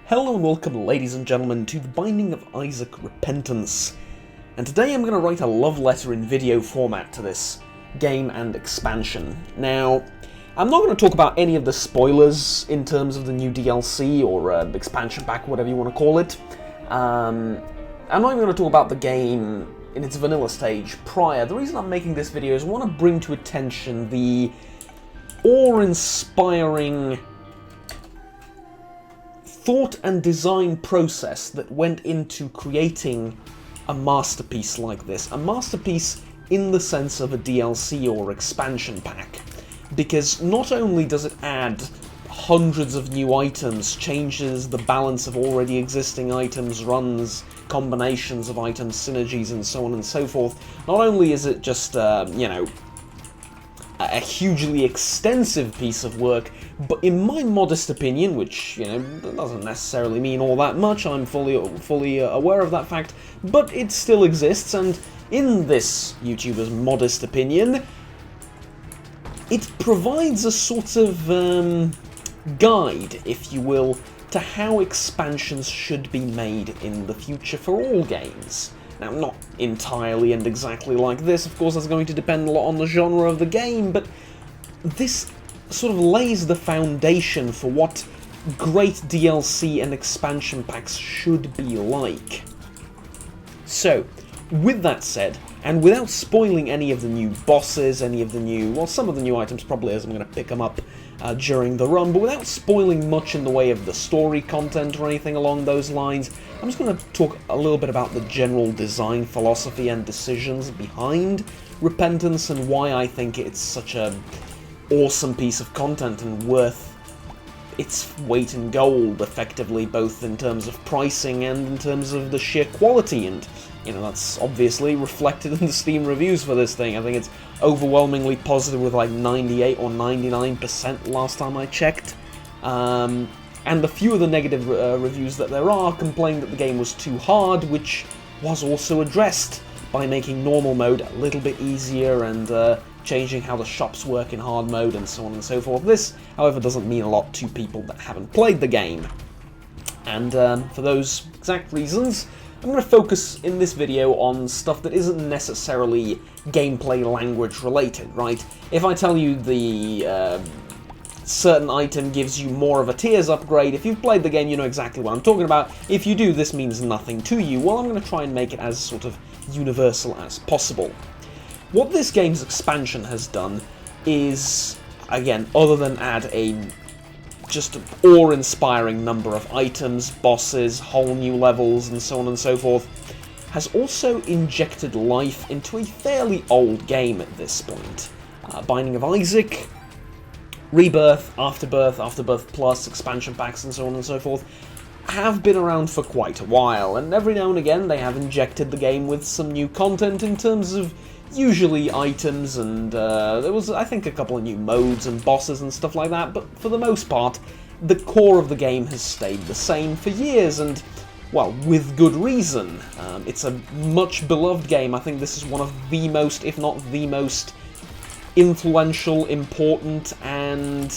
Hello and welcome, ladies and gentlemen, to The Binding of Isaac Repentance. And today I'm going to write a love letter in video format to this game and expansion. Now, I'm not going to talk about any of the spoilers in terms of the new DLC or expansion pack, whatever you want to call it. I'm not even going to talk about the game in its vanilla stage prior. The reason I'm making this video is I want to bring to attention the awe-inspiring thought and design process that went into creating a masterpiece like this. A masterpiece in the sense of a DLC or expansion pack. Because not only does it add hundreds of new items, changes the balance of already existing items, runs, combinations of items, synergies, and so on and so forth, not only is it just, a hugely extensive piece of work, but in my modest opinion, which, doesn't necessarily mean all that much, I'm fully aware of that fact, but it still exists, and in this YouTuber's modest opinion, it provides a sort of guide, if you will, to how expansions should be made in the future for all games. Now, not entirely and exactly like this, of course that's going to depend a lot on the genre of the game, but this sort of lays the foundation for what great DLC and expansion packs should be like. So, with that said, and without spoiling any of the new bosses, some of the new items probably, as I'm going to pick them up during the run, but without spoiling much in the way of the story content or anything along those lines, I'm just going to talk a little bit about the general design philosophy and decisions behind Repentance and why I think it's such an awesome piece of content and worth its weight in gold, effectively, both in terms of pricing and in terms of the sheer quality, and that's obviously reflected in the Steam reviews for this thing. I think it's overwhelmingly positive with like 98 or 99% last time I checked. And the few of the negative reviews that there are complain that the game was too hard, which was also addressed by making normal mode a little bit easier and changing how the shops work in hard mode and so on and so forth. This, however, doesn't mean a lot to people that haven't played the game. And for those exact reasons, I'm going to focus in this video on stuff that isn't necessarily gameplay language related, right? If I tell you the certain item gives you more of a tiers upgrade, if you've played the game you know exactly what I'm talking about. If you do, this means nothing to you. Well, I'm going to try and make it as sort of universal as possible. What this game's expansion has done is, again, other than add just an awe-inspiring number of items, bosses, whole new levels, and so on and so forth, has also injected life into a fairly old game at this point. Binding of Isaac, Rebirth, Afterbirth, Afterbirth Plus, expansion packs, and so on and so forth, have been around for quite a while, and every now and again they have injected the game with some new content in terms of usually items, and there was, I think, a couple of new modes and bosses and stuff like that, but for the most part, the core of the game has stayed the same for years, and, well, with good reason. It's a much beloved game. I think this is one of the most, if not the most, influential, important, and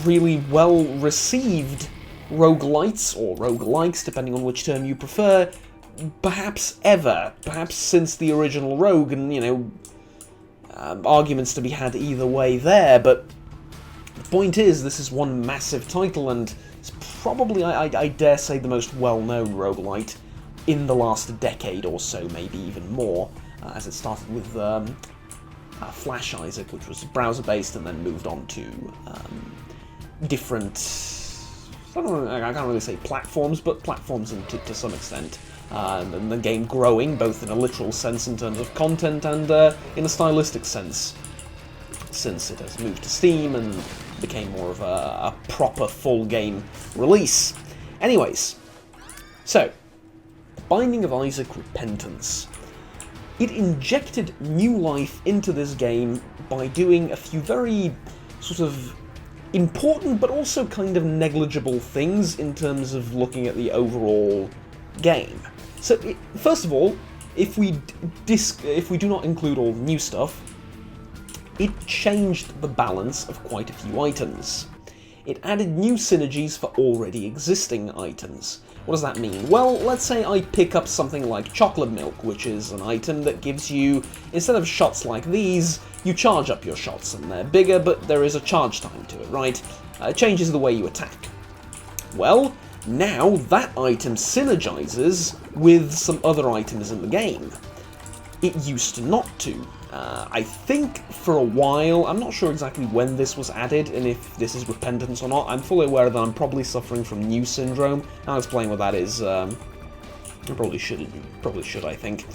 really well-received roguelites, or roguelikes, depending on which term you prefer, perhaps ever, perhaps since the original Rogue, and, arguments to be had either way there, but the point is, this is one massive title, and it's probably, I dare say, the most well-known roguelite in the last decade or so, maybe even more, as it started with Flash Isaac, which was browser-based, and then moved on to different, I can't really say platforms, but platforms to some extent. And the game growing, both in a literal sense in terms of content and in a stylistic sense, since it has moved to Steam and became more of a proper full game release. Anyways, so, Binding of Isaac Repentance. It injected new life into this game by doing a few very sort of important but also kind of negligible things in terms of looking at the overall game. So, first of all, if we do not include all the new stuff, it changed the balance of quite a few items. it added new synergies for already existing items. What does that mean? Well, let's say I pick up something like chocolate milk, which is an item that gives you, instead of shots like these, you charge up your shots, and they're bigger, but there is a charge time to it, right? It changes the way you attack. Well, now that item synergizes with some other items in the game. It used to not to. I think for a while, I'm not sure exactly when this was added and if this is repentance or not. I'm fully aware that I'm probably suffering from new syndrome. I'll explain what that is. I probably should, I think.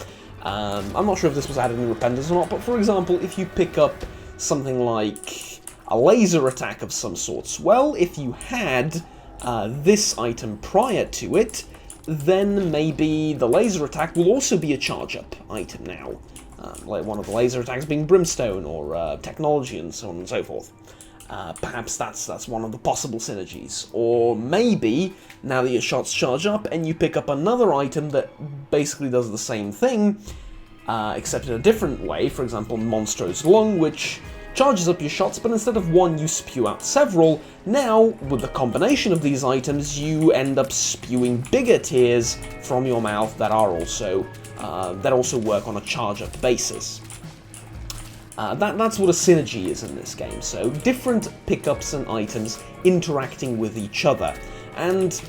I'm not sure if this was added in repentance or not, but for example, if you pick up something like a laser attack of some sorts, well, if you had this item prior to it, then maybe the laser attack will also be a charge-up item now. Like one of the laser attacks being Brimstone or Technology and so on and so forth. Perhaps that's one of the possible synergies. Or maybe, now that your shots charge up and you pick up another item that basically does the same thing, except in a different way, for example Monstro's Lung, which charges up your shots, but instead of one you spew out several. Now, with the combination of these items, you end up spewing bigger tears from your mouth that are also work on a charge-up basis. That's what a synergy is in this game, so different pickups and items interacting with each other. And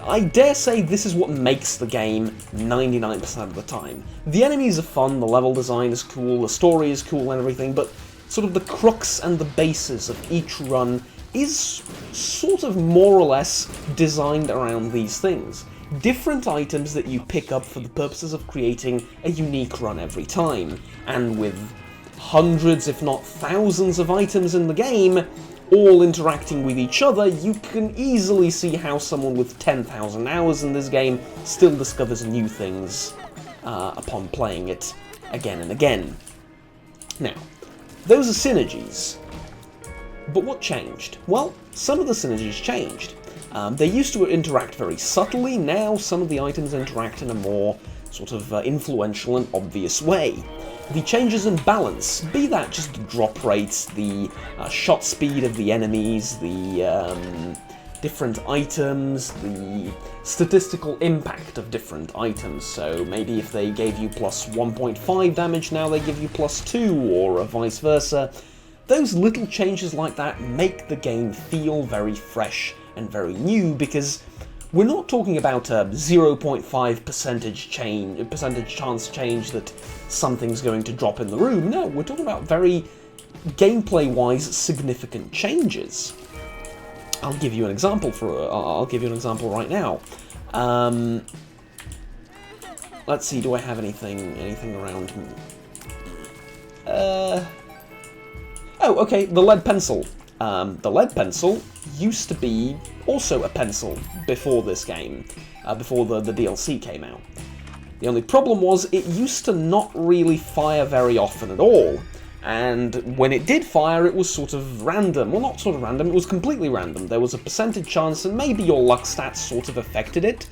I dare say this is what makes the game 99% of the time. The enemies are fun, the level design is cool, the story is cool and everything, but sort of the crux and the basis of each run is sort of more or less designed around these things. Different items that you pick up for the purposes of creating a unique run every time, and with hundreds if not thousands of items in the game, all interacting with each other, you can easily see how someone with 10,000 hours in this game still discovers new things upon playing it again and again. Now, those are synergies. But what changed? Well, some of the synergies changed. They used to interact very subtly, now some of the items interact in a more sort of influential and obvious way. The changes in balance, be that just the drop rates, the shot speed of the enemies, the different items, the statistical impact of different items, so maybe if they gave you plus 1.5 damage, now they give you plus 2, or vice versa. Those little changes like that make the game feel very fresh and very new, because we're not talking about a 0.5 percentage chance change that something's going to drop in the room. No, we're talking about very gameplay-wise significant changes. I'll give you an example right now. Let's see. Do I have anything around? Oh, okay. The lead pencil. The lead pencil used to be also a pencil before this game, before the DLC came out. The only problem was it used to not really fire very often at all. And when it did fire, it was sort of random. Well, not sort of random, it was completely random. There was a percentage chance, and maybe your luck stats sort of affected it,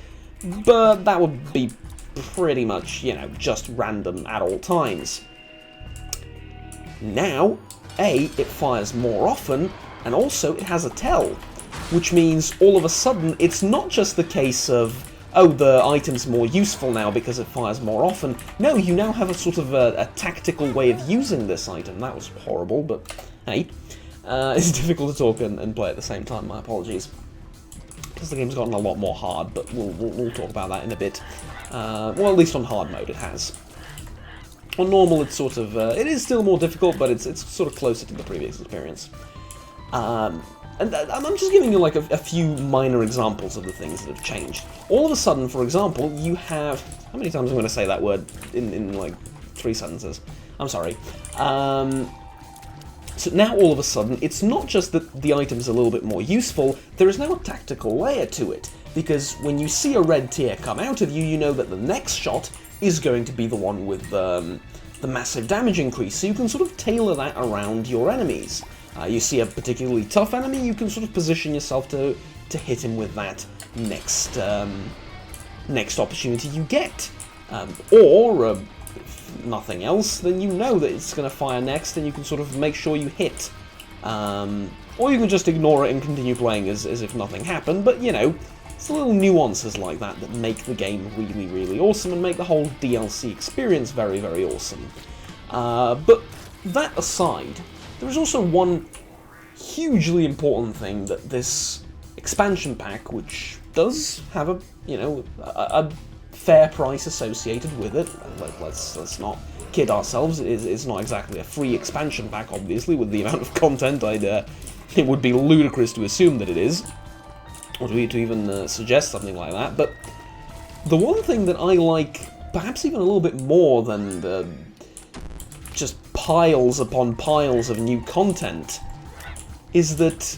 but that would be pretty much, you know, just random at all times. Now, it fires more often, and also it has a tell, which means all of a sudden it's not just the case of, oh, the item's more useful now because it fires more often. No, you now have a sort of a tactical way of using this item. That was horrible, but hey. It's difficult to talk and play at the same time, my apologies. Because the game's gotten a lot more hard, but we'll talk about that in a bit. Well, at least on hard mode it has. On normal it's sort of, it is still more difficult, but it's sort of closer to the previous experience. And I'm just giving you like a few minor examples of the things that have changed. All of a sudden, for example, you have... How many times am I going to say that word in like 3 sentences? I'm sorry. So now all of a sudden, it's not just that the item's a little bit more useful, there is now a tactical layer to it. Because when you see a red tear come out of you, you know that the next shot is going to be the one with the massive damage increase, so you can sort of tailor that around your enemies. You see a particularly tough enemy, you can sort of position yourself to hit him with that next opportunity you get. Or, if nothing else, then you know that it's going to fire next, and you can sort of make sure you hit or you can just ignore it and continue playing as if nothing happened, but you know, it's the little nuances like that that make the game really, really awesome and make the whole DLC experience very, very awesome. But that aside, there is also one hugely important thing that this expansion pack, which does have a, you know, a fair price associated with it. Let's not kid ourselves. It's not exactly a free expansion pack, obviously, with the amount of content. It would be ludicrous to assume that it is, or to even suggest something like that. But the one thing that I like, perhaps even a little bit more than the just piles upon piles of new content, is that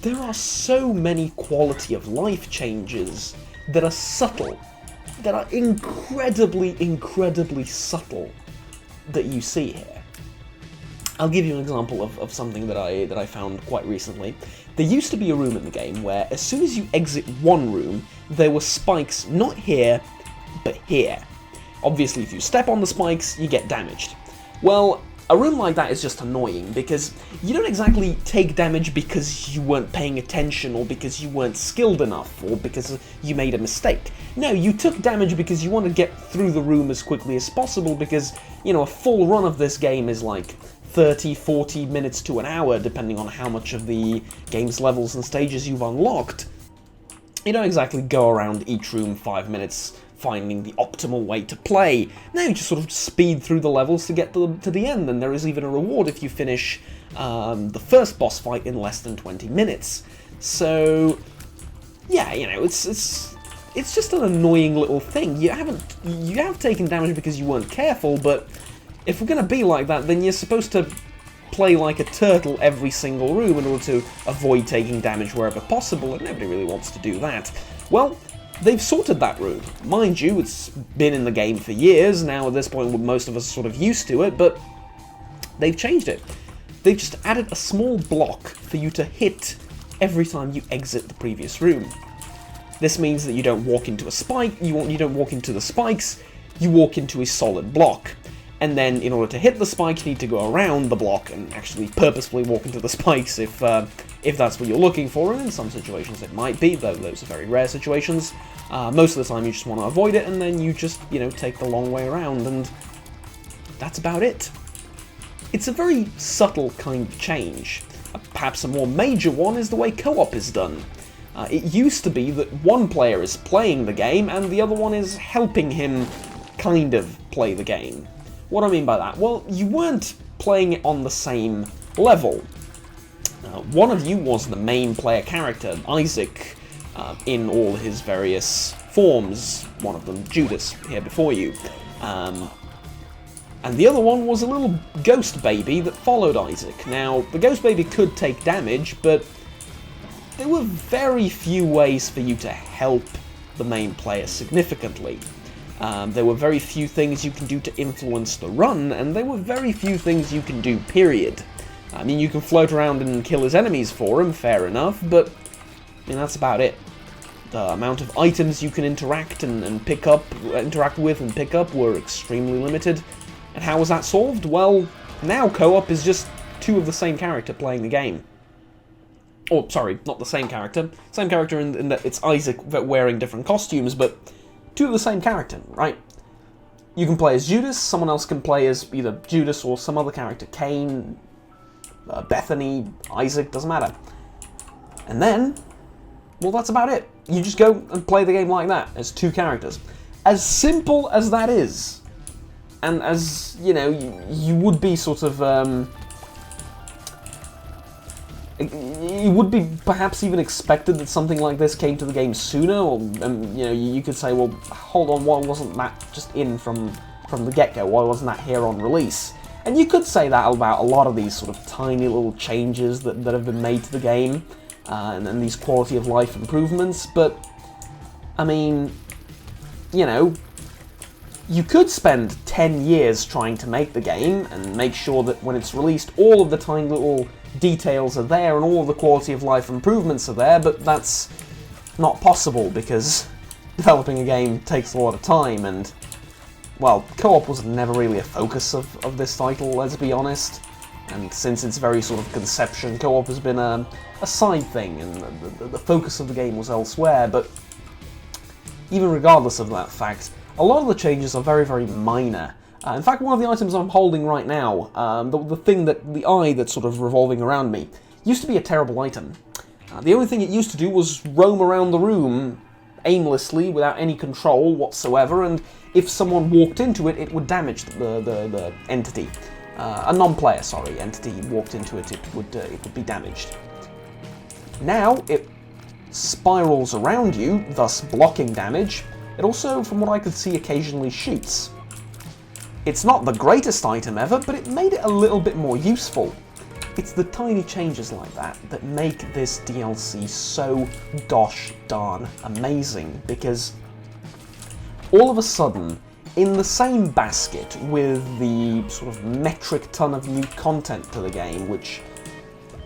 there are so many quality of life changes that are subtle, that are incredibly, incredibly subtle, that you see here. I'll give you an example of something that I found quite recently. There used to be a room in the game where as soon as you exit one room, there were spikes not here, but here. Obviously, if you step on the spikes, you get damaged. Well, a room like that is just annoying, because you don't exactly take damage because you weren't paying attention, or because you weren't skilled enough, or because you made a mistake. No, you took damage because you want to get through the room as quickly as possible, because, you know, a full run of this game is like 30, 40 minutes to an hour, depending on how much of the game's levels and stages you've unlocked. You don't exactly go around each room 5 minutes finding the optimal way to play. No, you just sort of speed through the levels to get to the end, and there is even a reward if you finish the first boss fight in less than 20 minutes. So, yeah, you know, it's just an annoying little thing. You have taken damage because you weren't careful, but if we're gonna be like that, then you're supposed to play like a turtle every single room in order to avoid taking damage wherever possible, and nobody really wants to do that. Well, they've sorted that room. Mind you, it's been in the game for years now. At this point, most of us are sort of used to it, but they've changed it. They've just added a small block for you to hit every time you exit the previous room. This means that you don't walk into a spike, you don't walk into the spikes, you walk into a solid block. And then, in order to hit the spikes, you need to go around the block and actually purposefully walk into the spikes if that's what you're looking for, and in some situations it might be, though those are very rare situations. Most of the time you just want to avoid it, and then you just, you know, take the long way around, and that's about it. It's a very subtle kind of change. Perhaps a more major one is the way co-op is done. It used to be that one player is playing the game, and the other one is helping him kind of play the game. What do I mean by that? Well, you weren't playing it on the same level. One of you was the main player character, Isaac, in all his various forms, one of them Judas, here before you. And the other one was a little ghost baby that followed Isaac. Now, the ghost baby could take damage, but there were very few ways for you to help the main player significantly. There were very few things you can do to influence the run, and there were very few things you can do, period. I mean, you can float around and kill his enemies for him, fair enough, but I mean, that's about it. The amount of items you can interact with and pick up were extremely limited. And how was that solved? Well, now co-op is just two of the same character playing the game. Oh, sorry, not the same character. Same character in that it's Isaac wearing different costumes, but two of the same character, right? You can play as Judas, someone else can play as either Judas or some other character, Cain, Bethany, Isaac, doesn't matter. And then, well, that's about it. You just go and play the game like that, as two characters. As simple as that is, and as, you know, you would be sort of, it would be perhaps even expected that something like this came to the game sooner, or, you know, you could say, well, hold on, why wasn't that just in from the get-go? Why wasn't that here on release? And you could say that about a lot of these sort of tiny little changes that have been made to the game, and these quality of life improvements, but, I mean, you know, you could spend 10 years trying to make the game, and make sure that when it's released, all of the tiny little details are there, and all of the quality of life improvements are there, but that's not possible, because developing a game takes a lot of time, and, well, co-op was never really a focus of this title, let's be honest. And since its very sort of conception, co-op has been a side thing, and the focus of the game was elsewhere, but even regardless of that fact, a lot of the changes are very, very minor. In fact, one of the items I'm holding right now, the eye that's sort of revolving around me, used to be a terrible item. The only thing it used to do was roam around the room aimlessly, without any control whatsoever, and if someone walked into it, it would damage the entity. A non-player, entity walked into it, it would be damaged. Now, it spirals around you, thus blocking damage. It also, from what I could see, occasionally shoots. It's not the greatest item ever, but it made it a little bit more useful. It's the tiny changes like that that make this DLC so gosh darn amazing, because all of a sudden, in the same basket with the sort of metric ton of new content to the game, which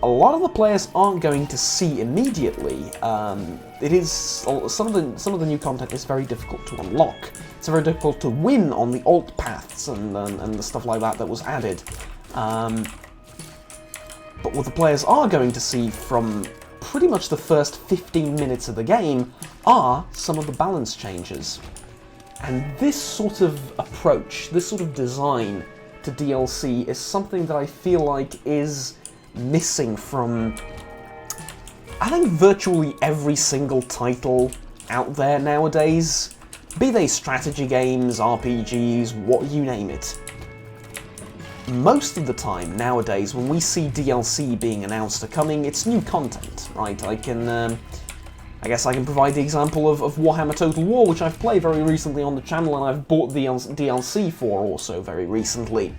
a lot of the players aren't going to see immediately. It is some of the new content is very difficult to unlock. It's very difficult to win on the alt paths and the stuff like that was added. But what the players are going to see from pretty much the first 15 minutes of the game are some of the balance changes. And this sort of approach, this sort of design to DLC is something that I feel like is missing from, I think, virtually every single title out there nowadays. Be they strategy games, RPGs, you name it. Most of the time nowadays, when we see DLC being announced or coming, it's new content, right? I guess I can provide the example of Warhammer Total War, which I've played very recently on the channel, and I've bought the DLC for also very recently.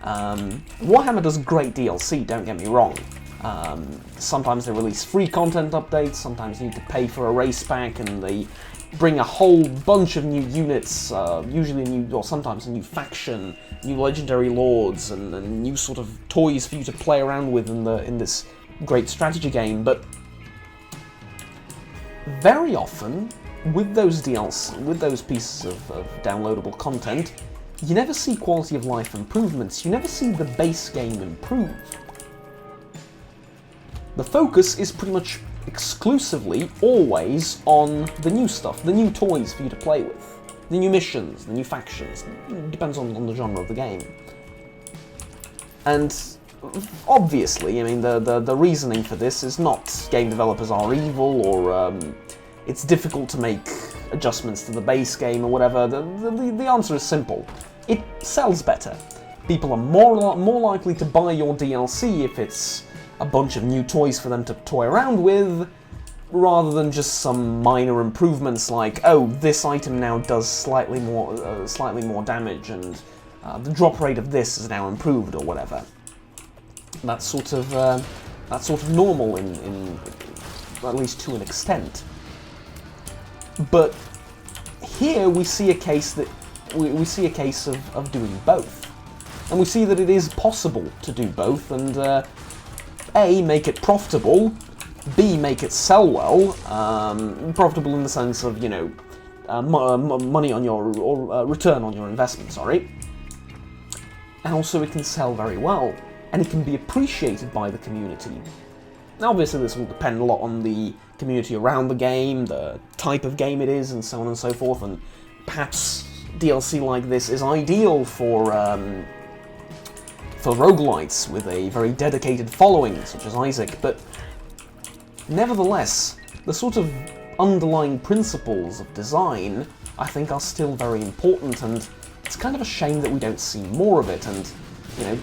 Warhammer does great DLC, don't get me wrong. Sometimes they release free content updates, sometimes you need to pay for a race pack, and they bring a whole bunch of new units, sometimes a new faction, new legendary lords, and new sort of toys for you to play around with in this great strategy game. But very often, with those DLC, with those pieces of downloadable content, you never see quality of life improvements. You never see the base game improve. The focus is pretty much exclusively, always, on the new stuff, the new toys for you to play with, the new missions, the new factions. It depends on the genre of the game. And obviously, I mean, the reasoning for this is not game developers are evil, or it's difficult to make adjustments to the base game or whatever. The answer is simple. It sells better. People are more likely to buy your DLC if it's a bunch of new toys for them to toy around with, rather than just some minor improvements like, oh, this item now does slightly more damage, and the drop rate of this is now improved, or whatever. That's sort of normal in at least to an extent. But here we see a case that we see a case of doing both, and we see that it is possible to do both, and A, make it profitable, B, make it sell well, profitable in the sense of, you know, money on your, or return on your investment, sorry. And also it can sell very well, and it can be appreciated by the community. Now obviously this will depend a lot on the community around the game, the type of game it is, and so on and so forth, and perhaps DLC like this is ideal for roguelites with a very dedicated following, such as Isaac, but nevertheless, the sort of underlying principles of design, I think, are still very important, and it's kind of a shame that we don't see more of it, and, you know,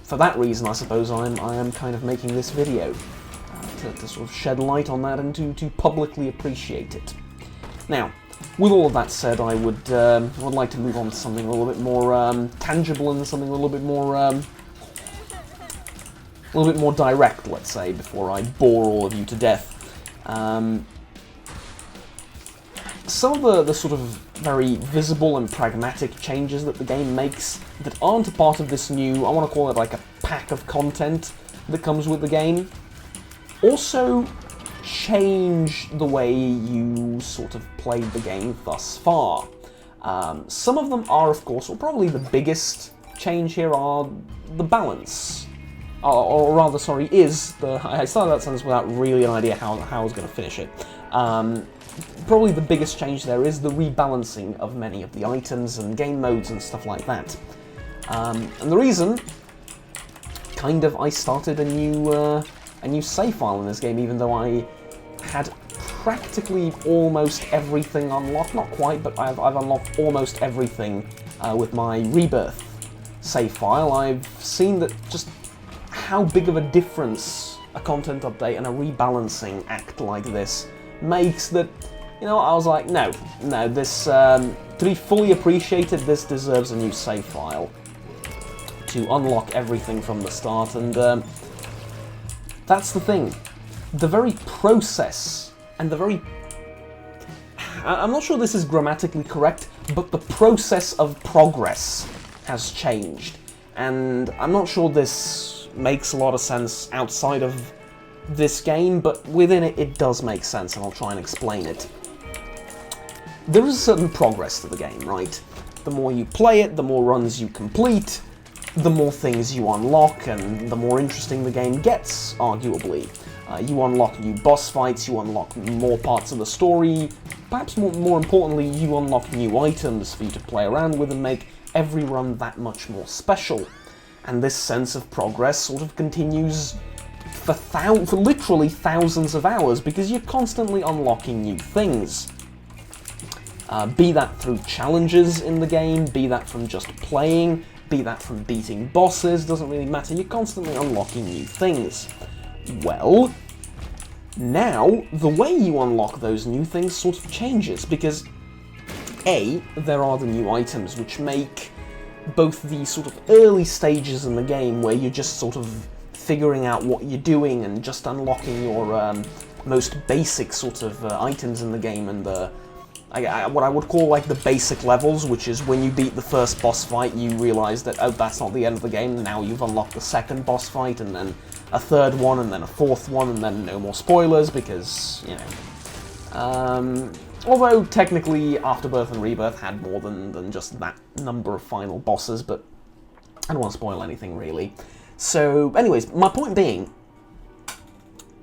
for that reason, I suppose I am kind of making this video, to sort of shed light on that and to publicly appreciate it. Now, with all of that said, I would like to move on to something a little bit more tangible and something a little bit more direct, let's say, before I bore all of you to death. Some of the sort of very visible and pragmatic changes that the game makes that aren't a part of this new, I want to call it like a pack of content that comes with the game, also change the way you sort of played the game thus far. Some of them are, of course, or probably the biggest change here are the balance. or rather, sorry, is the... I started that sentence without really an idea how I was going to finish it. Probably the biggest change there is the rebalancing of many of the items and game modes and stuff like that. And the reason, kind of, I started a new save file in this game, even though I had practically almost everything unlocked. Not quite, but I've unlocked almost everything with my Rebirth save file. I've seen that just how big of a difference a content update and a rebalancing act like this makes, that, you know, I was like, no, this, to be fully appreciated, this deserves a new save file to unlock everything from the start. And that's the thing. The very process and the very... I'm not sure this is grammatically correct, but the process of progress has changed. And I'm not sure this makes a lot of sense outside of this game, but within it, it does make sense, and I'll try and explain it. There is a certain progress to the game, right? The more you play it, the more runs you complete, the more things you unlock, and the more interesting the game gets, arguably. You unlock new boss fights, you unlock more parts of the story, perhaps more importantly, you unlock new items for you to play around with and make every run that much more special. And this sense of progress sort of continues for literally thousands of hours, because you're constantly unlocking new things. Be that through challenges in the game, be that from just playing, be that from beating bosses, doesn't really matter, you're constantly unlocking new things. Well, now, the way you unlock those new things sort of changes, because A, there are the new items, which make both the sort of early stages in the game, where you're just sort of figuring out what you're doing and just unlocking your most basic sort of items in the game, and what I would call like the basic levels, which is when you beat the first boss fight, you realise that, oh, that's not the end of the game, now you've unlocked the second boss fight, and then a third one, and then a fourth one, and then no more spoilers, because, you know. Although, technically, Afterbirth and Rebirth had more than just that number of final bosses, but I don't want to spoil anything, really. So, anyways, my point being,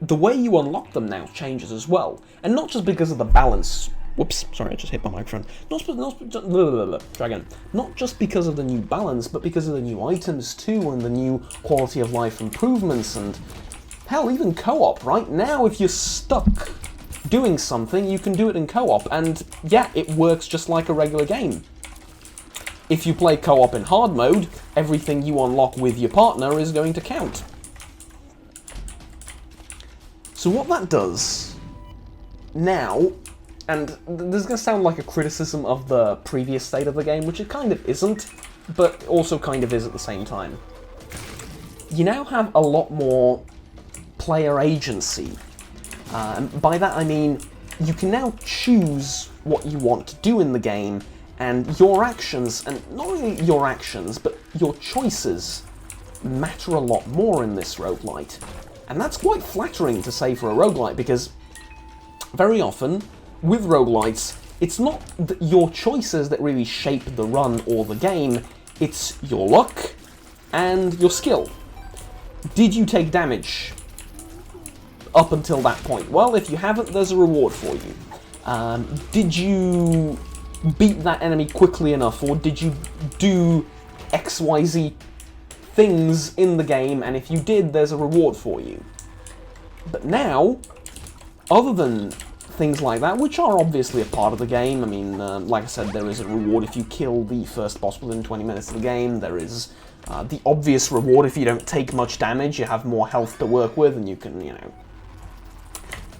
the way you unlock them now changes as well. And not just because of the balance... Whoops, sorry, I just hit my microphone. Not just because of the new balance, but because of the new items too, and the new quality of life improvements, and hell, even co-op, right? Now, if you're stuck doing something, you can do it in co-op, and yeah, it works just like a regular game. If you play co-op in hard mode, everything you unlock with your partner is going to count. So what that does now, and this is going to sound like a criticism of the previous state of the game, which it kind of isn't, but also kind of is at the same time. You now have a lot more player agency. And by that I mean, you can now choose what you want to do in the game, and your actions, and not only your actions, but your choices, matter a lot more in this roguelite. And that's quite flattering to say for a roguelite, because very often, with roguelites, it's not your choices that really shape the run or the game, it's your luck and your skill. Did you take damage up until that point? Well, if you haven't, there's a reward for you. Did you beat that enemy quickly enough, or did you do XYZ things in the game, and if you did, there's a reward for you. But now, other than things like that, which are obviously a part of the game, I mean, like I said, there is a reward if you kill the first boss within 20 minutes of the game, there is the obvious reward if you don't take much damage, you have more health to work with, and you can, you know...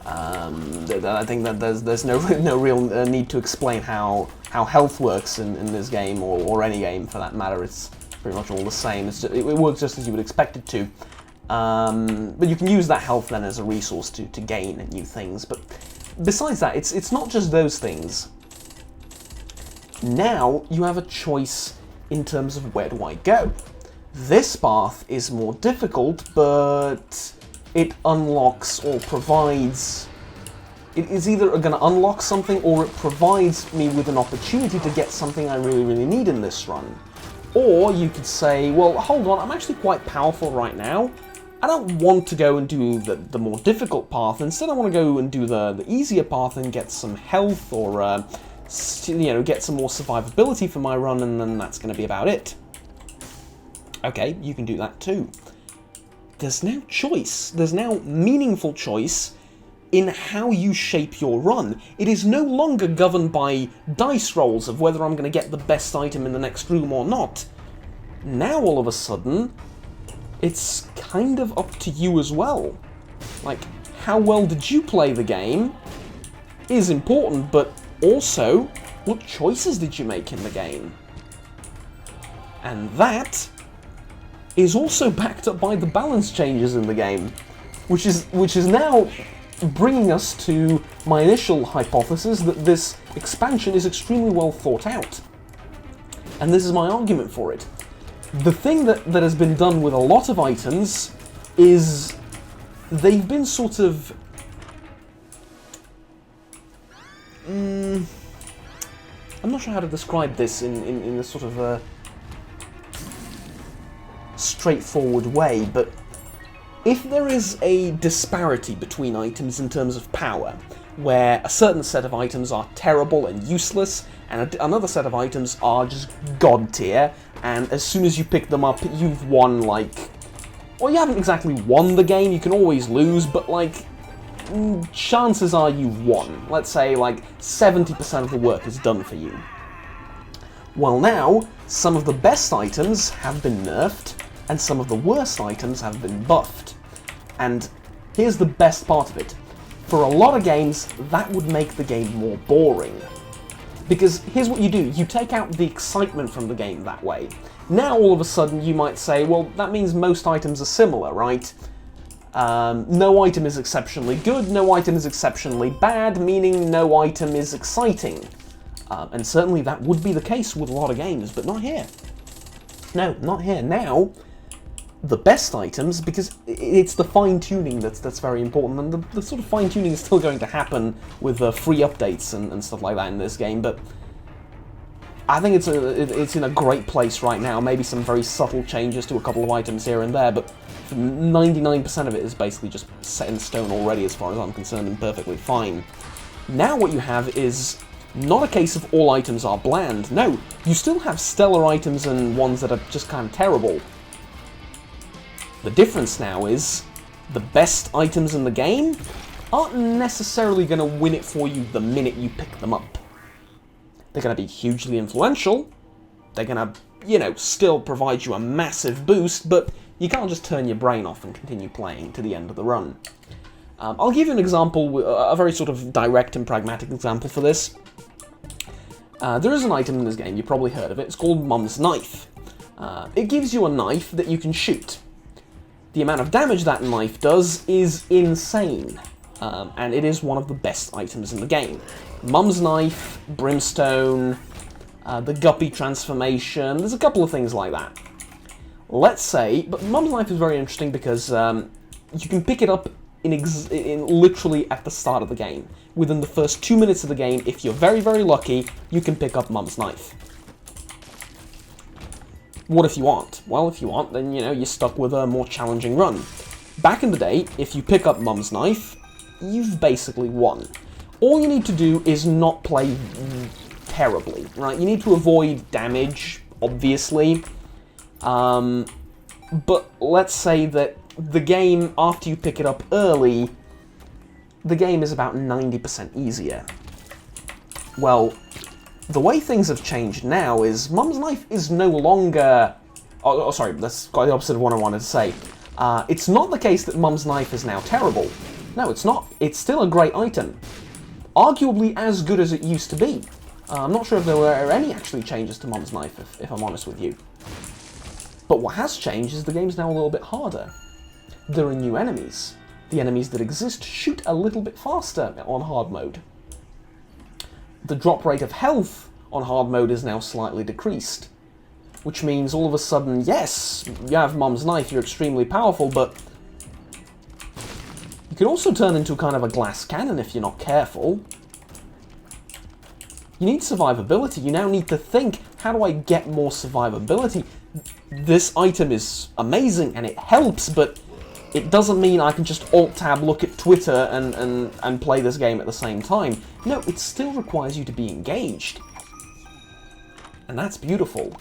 I think that there's no real need to explain how health works in this game, or any game for that matter. It's pretty much all the same. It works just as you would expect it to. But you can use that health then as a resource to gain new things. But besides that, it's not just those things. Now you have a choice in terms of where do I go. This path is more difficult, but it unlocks or provides... It is either going to unlock something, or it provides me with an opportunity to get something I really, really need in this run. Or you could say, well, hold on, I'm actually quite powerful right now. I don't want to go and do the more difficult path. Instead, I want to go and do the easier path and get some health or, you know, get some more survivability for my run, and then that's going to be about it. Okay, you can do that too. There's now choice. There's now meaningful choice in how you shape your run. It is no longer governed by dice rolls of whether I'm going to get the best item in the next room or not. Now, all of a sudden, it's kind of up to you as well. Like, how well did you play the game is important, but also, what choices did you make in the game? And that is also backed up by the balance changes in the game, which is now bringing us to my initial hypothesis that this expansion is extremely well thought out. And this is my argument for it. The thing that has been done with a lot of items is they've been sort of... I'm not sure how to describe this in a sort of a straightforward way, but if there is a disparity between items in terms of power, where a certain set of items are terrible and useless, and another set of items are just god tier, and as soon as you pick them up, you've won, like... Well, you haven't exactly won the game, you can always lose, but, like, chances are you've won. Let's say, like, 70% of the work is done for you. Well, now, some of the best items have been nerfed, and some of the worst items have been buffed. And here's the best part of it. For a lot of games, that would make the game more boring. Because here's what you do, you take out the excitement from the game that way. Now all of a sudden you might say, well, that means most items are similar, right? No item is exceptionally good, no item is exceptionally bad, meaning no item is exciting. And certainly that would be the case with a lot of games, but not here. No, not here. Now, the best items, because it's the fine-tuning that's very important, and the sort of fine-tuning is still going to happen with free updates and stuff like that in this game, but I think it's in a great place right now. Maybe some very subtle changes to a couple of items here and there, but 99% of it is basically just set in stone already as far as I'm concerned, and perfectly fine. Now what you have is not a case of all items are bland. No, you still have stellar items and ones that are just kind of terrible. The difference now is the best items in the game aren't necessarily going to win it for you the minute you pick them up. They're going to be hugely influential, they're going to, you know, still provide you a massive boost, but you can't just turn your brain off and continue playing to the end of the run. I'll give you an example, a very sort of direct and pragmatic example for this. There is an item in this game, you've probably heard of it, it's called Mum's Knife. It gives you a knife that you can shoot. The amount of damage that knife does is insane, and it is one of the best items in the game. Mum's Knife, Brimstone, the Guppy transformation, there's a couple of things like that. Let's say, but Mum's Knife is very interesting because you can pick it up in literally at the start of the game. Within the first 2 minutes of the game, if you're very, very lucky, you can pick up Mum's Knife. What if you aren't? Well, if you aren't, then, you know, you're stuck with a more challenging run. Back in the day, if you pick up Mum's Knife, you've basically won. All you need to do is not play terribly, right? You need to avoid damage, obviously. But let's say that the game, after you pick it up early, the game is about 90% easier. Well, the way things have changed now is Mum's Knife is no longer... Oh, sorry, that's quite the opposite of what I wanted to say. It's not the case that Mum's Knife is now terrible. No, it's not. It's still a great item. Arguably as good as it used to be. I'm not sure if there were any actually changes to Mum's Knife, if I'm honest with you. But what has changed is the game's now a little bit harder. There are new enemies. The enemies that exist shoot a little bit faster on hard mode. The drop rate of health on hard mode is now slightly decreased. Which means all of a sudden, yes, you have Mum's Knife, you're extremely powerful, but you can also turn into kind of a glass cannon if you're not careful. You need survivability. You now need to think, how do I get more survivability? This item is amazing and it helps, but It doesn't mean I can just Alt-Tab look at Twitter and play this game at the same time. No, it still requires you to be engaged. And that's beautiful.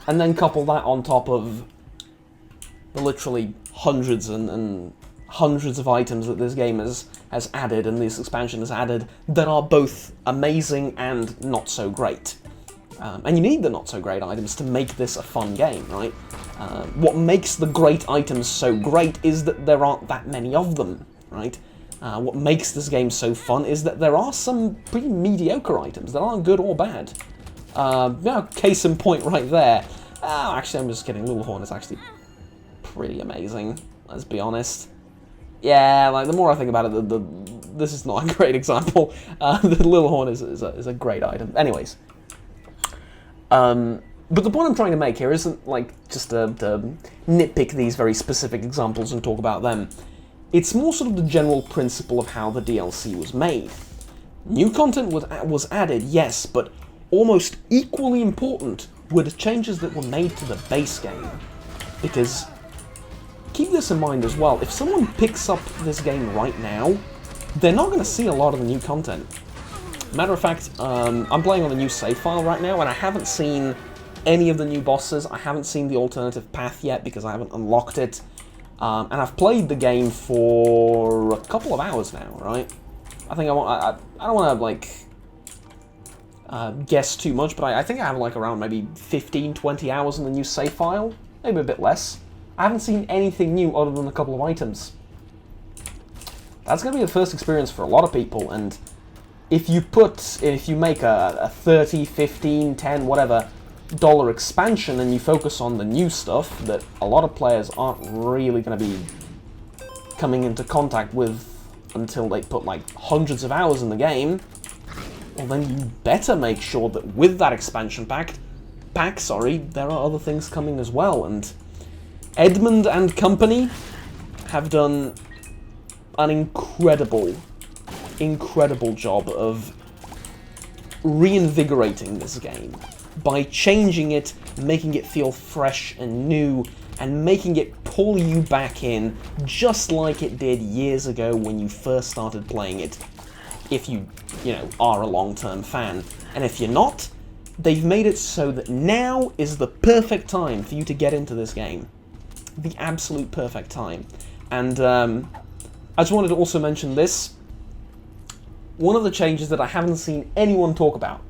And then couple that on top of the literally hundreds and hundreds of items that this game has added and this expansion has added that are both amazing and not so great. And you need the not so great items to make this a fun game, right? What makes the great items so great is that there aren't that many of them, right? What makes this game so fun is that there are some pretty mediocre items that aren't good or bad. Case in point right there. Actually, I'm just kidding. Little Horn is actually pretty amazing, let's be honest. Yeah, like, the more I think about it, this is not a great example. The Little Horn is a great item. Anyways. But the point I'm trying to make here isn't, like, just to nitpick these very specific examples and talk about them. It's more sort of the general principle of how the DLC was made. New content was added, yes, but almost equally important were the changes that were made to the base game. Because, keep this in mind as well, if someone picks up this game right now, they're not going to see a lot of the new content. Matter of fact, I'm playing on the new save file right now, and I haven't seen any of the new bosses. I haven't seen the alternative path yet because I haven't unlocked it. And I've played the game for a couple of hours now, right? I think I don't want to, like, guess too much, but I think I have, like, around maybe 15, 20 hours in the new save file. Maybe a bit less. I haven't seen anything new other than a couple of items. That's going to be the first experience for a lot of people, and if you make a 30, 15, 10, whatever dollar expansion and you focus on the new stuff that a lot of players aren't really going to be coming into contact with until they put like hundreds of hours in the game, well then you better make sure that with that expansion pack, there are other things coming as well. And Edmund and company have done an incredible job of reinvigorating this game by changing it, making it feel fresh and new, and making it pull you back in just like it did years ago when you first started playing it, if you are a long-term fan. And if you're not, they've made it so that now is the perfect time for you to get into this game. The absolute perfect time. And I just wanted to also mention this. One of the changes that I haven't seen anyone talk about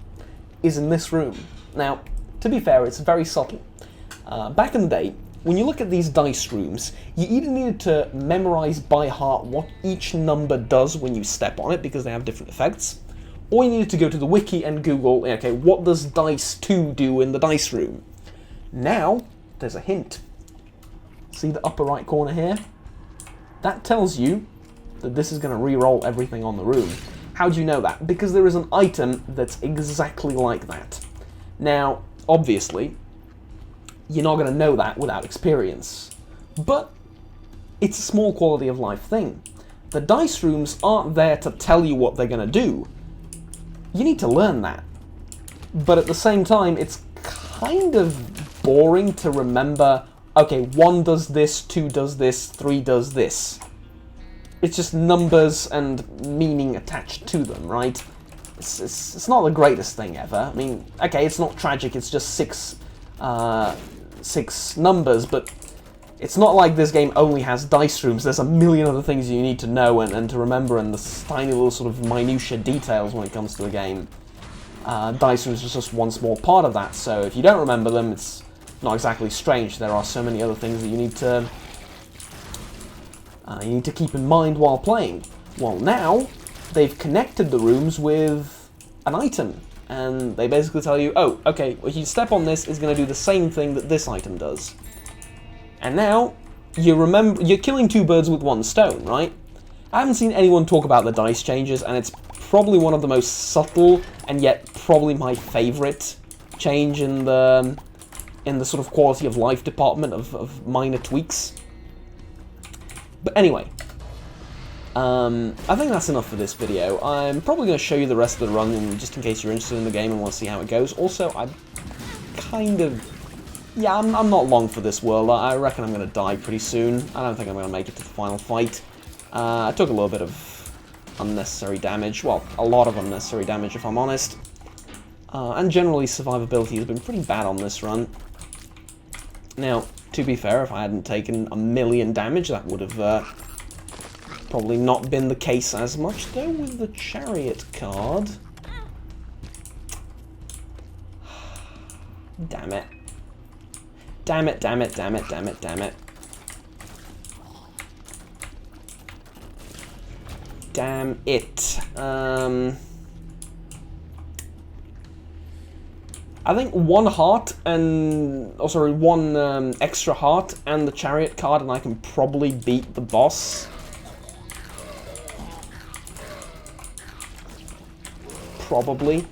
is in this room. Now, to be fair, it's very subtle. Back in the day, when you look at these dice rooms, you either needed to memorize by heart what each number does when you step on it, because they have different effects, or you needed to go to the wiki and Google, okay, what does dice 2 do in the dice room? Now, there's a hint. See the upper right corner here? That tells you that this is going to re-roll everything on the room. How do you know that? Because there is an item that's exactly like that. Now, obviously, you're not going to know that without experience. But it's a small quality of life thing. The dice rooms aren't there to tell you what they're going to do. You need to learn that. But at the same time, it's kind of boring to remember, okay, 1 does this, 2 does this, 3 does this. It's just numbers and meaning attached to them, right? It's not the greatest thing ever. I mean, okay, it's not tragic, it's just six numbers, but it's not like this game only has dice rooms. There's a million other things you need to know and to remember, and the tiny little sort of minutiae details when it comes to a game. Dice rooms is just one small part of that, so if you don't remember them, it's not exactly strange. There are so many other things that you need to keep in mind while playing. Well, now they've connected the rooms with an item, and they basically tell you, oh, okay, well, if you step on this, it's going to do the same thing that this item does. And now you're killing 2 birds with 1 stone, right? I haven't seen anyone talk about the dice changes, and it's probably one of the most subtle and yet probably my favorite change in the sort of quality of life department of minor tweaks. But anyway, I think that's enough for this video. I'm probably going to show you the rest of the run, just in case you're interested in the game and want to see how it goes. Also, I'm kind of yeah, I'm not long for this world. I reckon I'm going to die pretty soon. I don't think I'm going to make it to the final fight. I took a little bit of unnecessary damage. Well, a lot of unnecessary damage, if I'm honest. And generally, survivability has been pretty bad on this run. Now, to be fair, if I hadn't taken a million damage, that would have probably not been the case as much. Though with the chariot card... Damn it. Damn it, damn it, damn it, damn it, damn it. Damn it. I think one heart and... Oh, sorry, one extra heart and the chariot card, and I can probably beat the boss. Probably.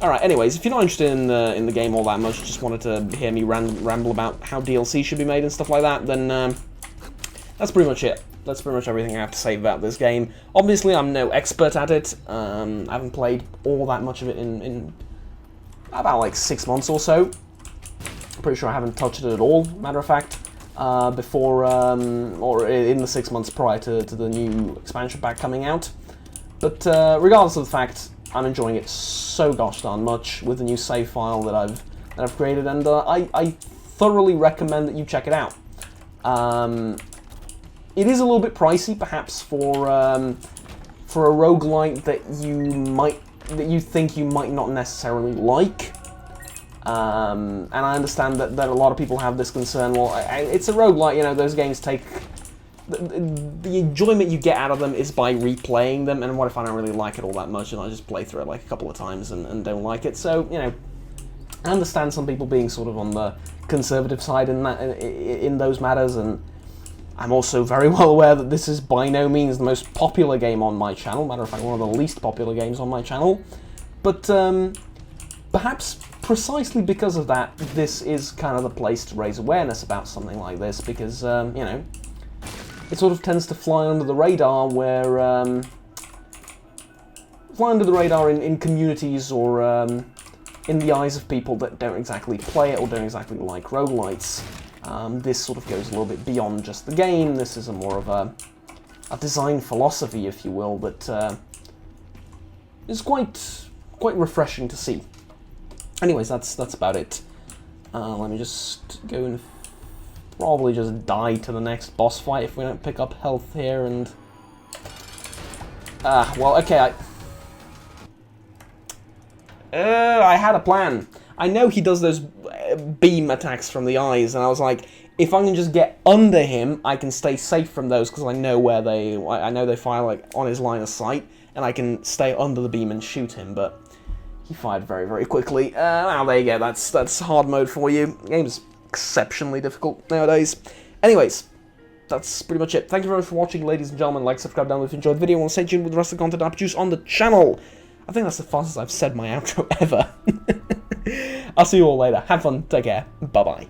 Alright, anyways, if you're not interested in the game all that much, just wanted to hear me ramble about how DLC should be made and stuff like that, then that's pretty much it. That's pretty much everything I have to say about this game. Obviously, I'm no expert at it. I haven't played all that much of it in about like 6 months or so. I'm pretty sure I haven't touched it at all, matter of fact, before, or in the 6 months prior to the new expansion pack coming out. But regardless of the fact, I'm enjoying it so gosh darn much with the new save file that I've created, and I thoroughly recommend that you check it out. It is a little bit pricey, perhaps, for a roguelite that you think you might not necessarily like. And I understand that a lot of people have this concern. Well, it's a roguelite, you know, those games take... The enjoyment you get out of them is by replaying them, and what if I don't really like it all that much and I just play through it like a couple of times and don't like it? So, you know, I understand some people being sort of on the conservative side in those matters, and I'm also very well aware that this is by no means the most popular game on my channel. Matter of fact, one of the least popular games on my channel. But perhaps precisely because of that, this is kind of the place to raise awareness about something like this, because, you know, it sort of tends to fly under the radar where... fly under the radar in communities or in the eyes of people that don't exactly play it or don't exactly like roguelites. This sort of goes a little bit beyond just the game. This is a more of a design philosophy, if you will, that is quite refreshing to see. Anyways, that's about it. Let me just go and probably just die to the next boss fight if we don't pick up health here, and... well, okay, I had a plan. I know he does those beam attacks from the eyes, and I was like, if I can just get under him, I can stay safe from those, because I know where I know they fire, like, on his line of sight, and I can stay under the beam and shoot him, but he fired very, very quickly. Well, there you go, that's hard mode for you. The game's exceptionally difficult nowadays. Anyways, that's pretty much it. Thank you very much for watching, ladies and gentlemen. Like, subscribe down if you enjoyed the video, and stay tuned with the rest of the content I produce on the channel. I think that's the fastest I've said my outro ever. I'll see you all later. Have fun. Take care. Bye-bye.